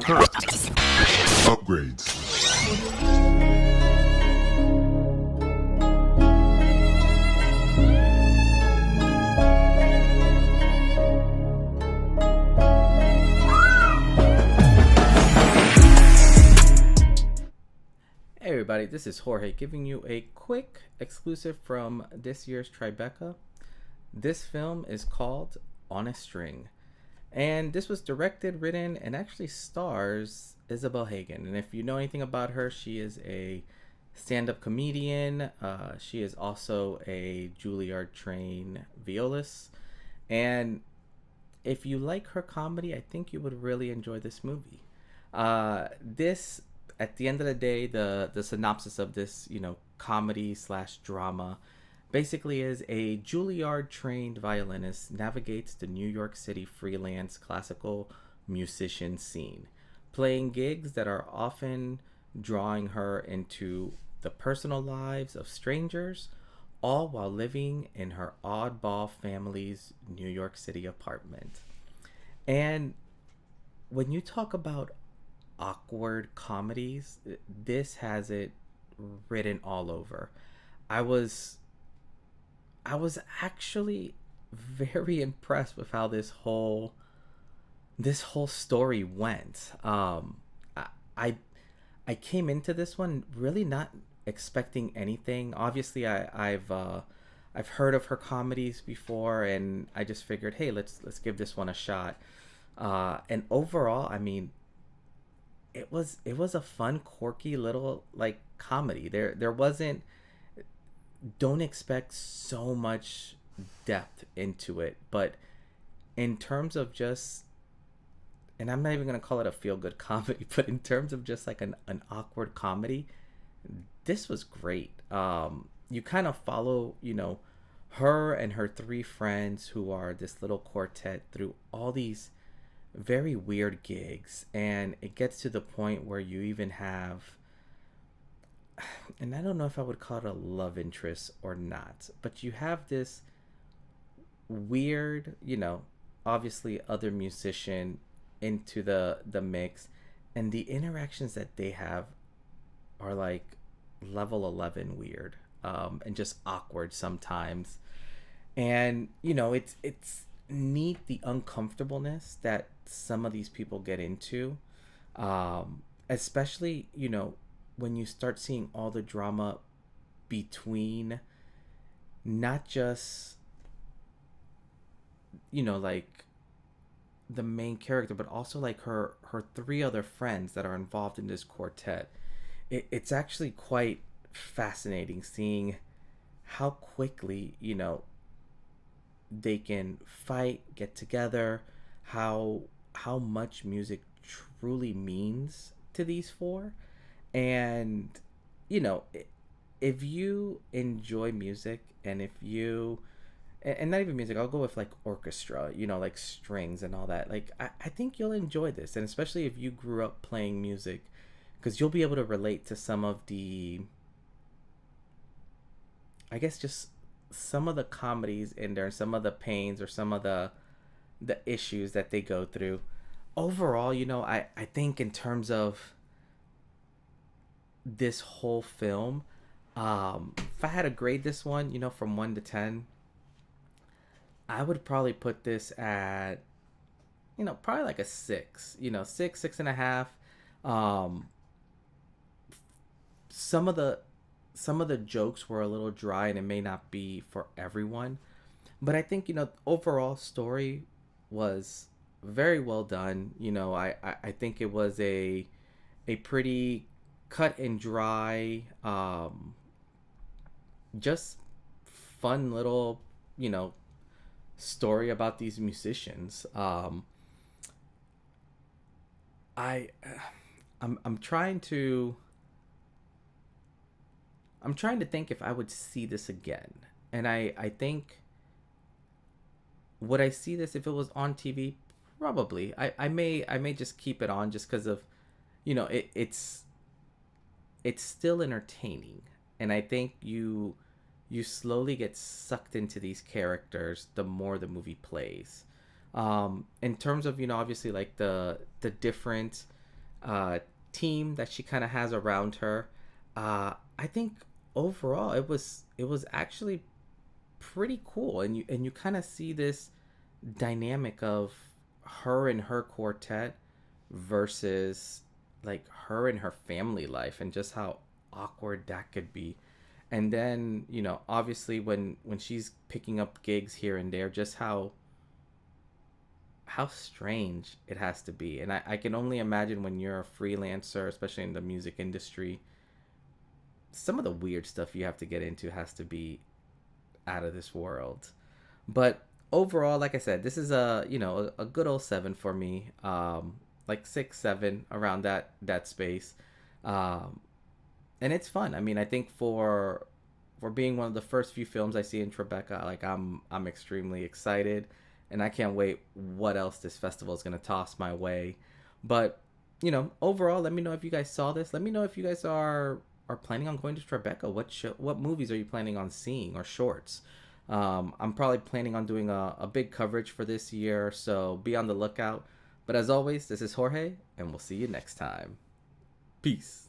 Upgrades. Hey everybody, this is Jorge giving you a quick exclusive from this year's Tribeca. This film is called On a String. And this was directed, written, and actually stars Isabel Hagen. And if you know anything about her, she is a stand-up comedian. She is also a Juilliard-trained violist. And if you like her comedy, I think you would really enjoy this movie. This, at the end of the day, the synopsis of this, comedy slash drama basically is a Juilliard-trained violinist navigates the New York City freelance classical musician scene, playing gigs that are often drawing her into the personal lives of strangers, all while living in her oddball family's New York City apartment. And when you talk about awkward comedies, this has it written all over. I was actually very impressed with how this whole story went. I I came into this one really not expecting anything. Obviously, I've heard of her comedies before, and I just figured, hey, let's give this one a shot. And overall, I mean, it was a fun, quirky little like comedy. There wasn't, don't expect so much depth into it, but in terms of just, and I'm not even gonna call it a feel good comedy, but in terms of just like an awkward comedy, this was great. You kind of follow, her and her three friends who are this little quartet through all these very weird gigs, and it gets to the point where you even have, and I don't know if I would call it a love interest or not, but you have this weird, obviously other musician into the mix, and the interactions that they have are like level 11 weird, and just awkward sometimes. And it's neat, the uncomfortableness that some of these people get into, especially when you start seeing all the drama between not just like the main character, but also like her three other friends that are involved in this quartet. It's actually quite fascinating seeing how quickly they can fight, get together, how much music truly means to these four. And if you enjoy music, and if you, and not even music, I'll go with like orchestra, like strings and all that, like I think you'll enjoy this. And especially if you grew up playing music, because you'll be able to relate to some of the, I guess, just some of the comedies in there, some of the pains or some of the issues that they go through. Overall, I think in terms of this whole film, if I had to grade this one, from 1 to 10, I would probably put this at, probably like a 6, 6.5. Some of the jokes were a little dry, and it may not be for everyone, but I think overall story was very well done. I think it was a pretty cut and dry, just fun little story about these musicians. I'm trying to think if I would see this again. And I think, would I see this if it was on TV? Probably. I may just keep it on just because of, it's still entertaining. And I think you slowly get sucked into these characters the more the movie plays. In terms of, obviously like the different uh, team that she kind of has around her. I think overall it was actually pretty cool, and you kind of see this dynamic of her and her quartet versus like her and her family life, and just how awkward that could be. And then obviously when she's picking up gigs here and there, just how strange it has to be. And I can only imagine when you're a freelancer, especially in the music industry, some of the weird stuff you have to get into has to be out of this world. But overall, like I said, this is a good old seven for me. Like 6, 7 around that space. Um, and it's fun. I mean, I think for being one of the first few films I see in Tribeca, like I'm extremely excited, and I can't wait what else this festival is gonna toss my way. But overall, let me know if you guys saw this. Let me know if you guys are planning on going to Tribeca. What movies are you planning on seeing, or shorts? I'm probably planning on doing a big coverage for this year, so be on the lookout. But as always, this is Jorge, and we'll see you next time. Peace.